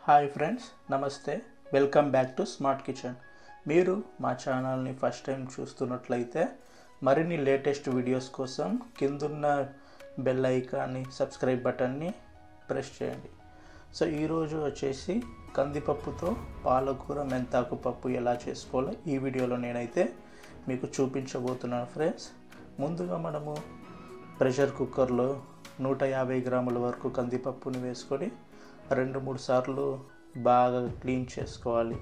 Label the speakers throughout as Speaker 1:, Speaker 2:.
Speaker 1: Hi friends, నమస్తే. Welcome back to smart kitchen. మీరు మా ఛానల్ని ఫస్ట్ టైం చూస్తున్నట్లయితే మరిన్ని లేటెస్ట్ వీడియోస్ కోసం కిందున్న బెల్ ఐకాన్ని, సబ్స్క్రైబ్ బటన్ని ప్రెస్ చేయండి. సో ఈరోజు వచ్చేసి కందిపప్పుతో పాలకూర మెంతాకు పప్పు ఎలా చేసుకోవాలో ఈ వీడియోలో నేనైతే మీకు చూపించబోతున్నాను ఫ్రెండ్స్. ముందుగా మనము ప్రెషర్ కుక్కర్లో 150 గ్రాముల వరకు కందిపప్పుని వేసుకొని 2-3 సార్లు బాగా క్లీన్ చేసుకోవాలి.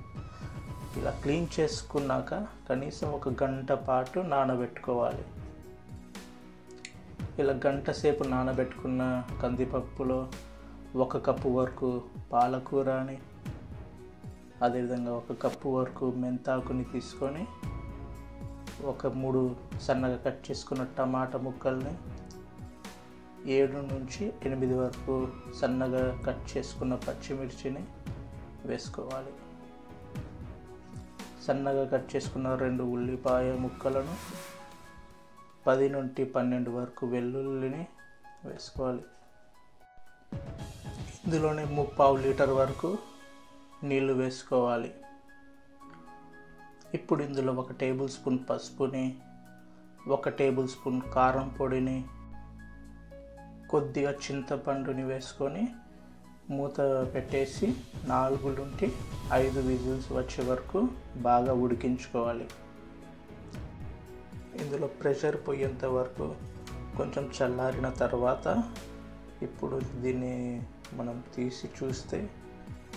Speaker 1: ఇలా క్లీన్ చేసుకున్నాక కనీసం 1 గంట పాటు నానబెట్టుకోవాలి. ఇలా గంట సేపు నానబెట్టుకున్న కందిపప్పులో 1 కప్పు వరకు పాలకూరని, అదేవిధంగా 1 కప్పు వరకు మెంతాకుని తీసుకొని 3 సన్నగా కట్ చేసుకున్న టమాటా ముక్కల్ని, 7 నుంచి 8 వరకు సన్నగా కట్ చేసుకున్న పచ్చిమిర్చిని వేసుకోవాలి. సన్నగా కట్ చేసుకున్న 2 ఉల్లిపాయ ముక్కలను, 10 నుండి 12 వరకు వెల్లుల్లిని వేసుకోవాలి. ఇందులోనే 3/4 లీటర్ వరకు నీళ్లు వేసుకోవాలి. ఇప్పుడు ఇందులో 1 టేబుల్ స్పూన్ పసుపుని, 1 టేబుల్ స్పూన్ కారం పొడిని, కొద్దిగా చింతపండుని వేసుకొని మూత పెట్టేసి 4 నుండి 5 విజిల్స్ వచ్చే వరకు బాగా ఉడికించుకోవాలి. ఇందులో ప్రెషర్ పోయేంత వరకు కొంచెం చల్లారిన తర్వాత ఇప్పుడు దీన్ని మనం తీసి చూస్తే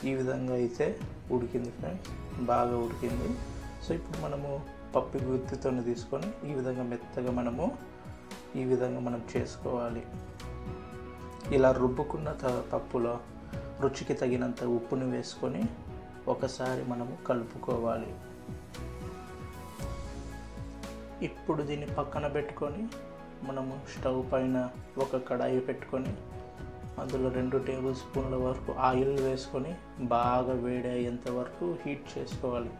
Speaker 1: ఈ విధంగా అయితే ఉడికింది ఫ్రెండ్స్, బాగా ఉడికింది. సో ఇప్పుడు మనము పప్పు గుత్తితో తీసుకొని ఈ విధంగా మెత్తగా ఈ విధంగా మనం చేసుకోవాలి. ఇలా రుబ్బుకున్న పప్పులో రుచికి తగినంత ఉప్పుని వేసుకొని ఒకసారి మనము కలుపుకోవాలి. ఇప్పుడు దీన్ని పక్కన పెట్టుకొని మనము స్టవ్ పైన ఒక కడాయి పెట్టుకొని అందులో 2 టేబుల్ స్పూన్ల వరకు ఆయిల్ వేసుకొని బాగా వేడి అయ్యేంత వరకు హీట్ చేసుకోవాలి.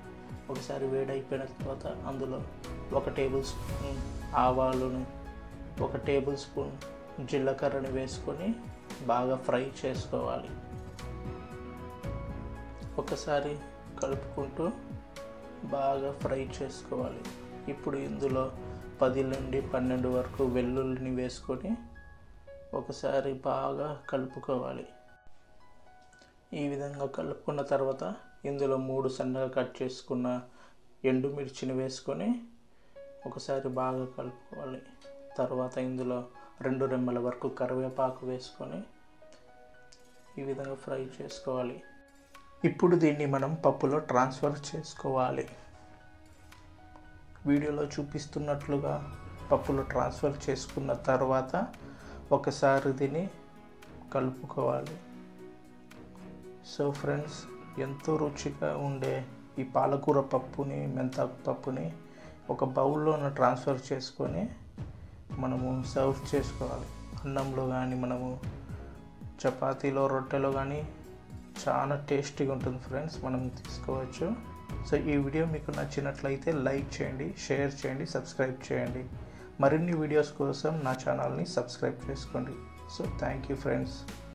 Speaker 1: ఒకసారి వేడి అయిపోయిన తర్వాత అందులో 1 టేబుల్ స్పూన్ ఆవాలను, 1 టేబుల్ స్పూన్ జీలకర్రని వేసుకొని బాగా ఫ్రై చేసుకోవాలి. ఒకసారి కలుపుకుంటూ బాగా ఫ్రై చేసుకోవాలి. ఇప్పుడు ఇందులో 10 నుండి 12 వరకు వెల్లుల్లిని వేసుకొని ఒకసారి బాగా కలుపుకోవాలి. ఈ విధంగా కలుపుకున్న తర్వాత ఇందులో 3 సన్నగా కట్ చేసుకున్న ఎండుమిర్చిని వేసుకొని ఒకసారి బాగా కలుపుకోవాలి. తర్వాత ఇందులో 2 రెమ్మల వరకు కరివేపాకు వేసుకొని ఈ విధంగా ఫ్రై చేసుకోవాలి. ఇప్పుడు దీన్ని మనం పప్పులో ట్రాన్స్ఫర్ చేసుకోవాలి. వీడియోలో చూపిస్తున్నట్లుగా పప్పులో ట్రాన్స్ఫర్ చేసుకున్న తర్వాత ఒకసారి దీన్ని కలుపుకోవాలి. సో ఫ్రెండ్స్, ఎంతో రుచిగా ఉండే ఈ పాలకూర పప్పుని, మెంతాకు పప్పుని ఒక బౌల్లో ట్రాన్స్ఫర్ చేసుకొని మనము సర్వ్ చేసుకోవాలి. అన్నంలో కానీ, మనము చపాతీలో, రొట్టెలో కానీ చాలా టేస్టీగా ఉంటుంది ఫ్రెండ్స్, మనం తీసుకోవచ్చు. సో ఈ వీడియో మీకు నచ్చినట్లయితే లైక్ చేయండి, షేర్ చేయండి, సబ్స్క్రైబ్ చేయండి. మరిన్ని వీడియోస్ కోసం నా ఛానల్ని సబ్స్క్రైబ్ చేసుకోండి. So thank you friends.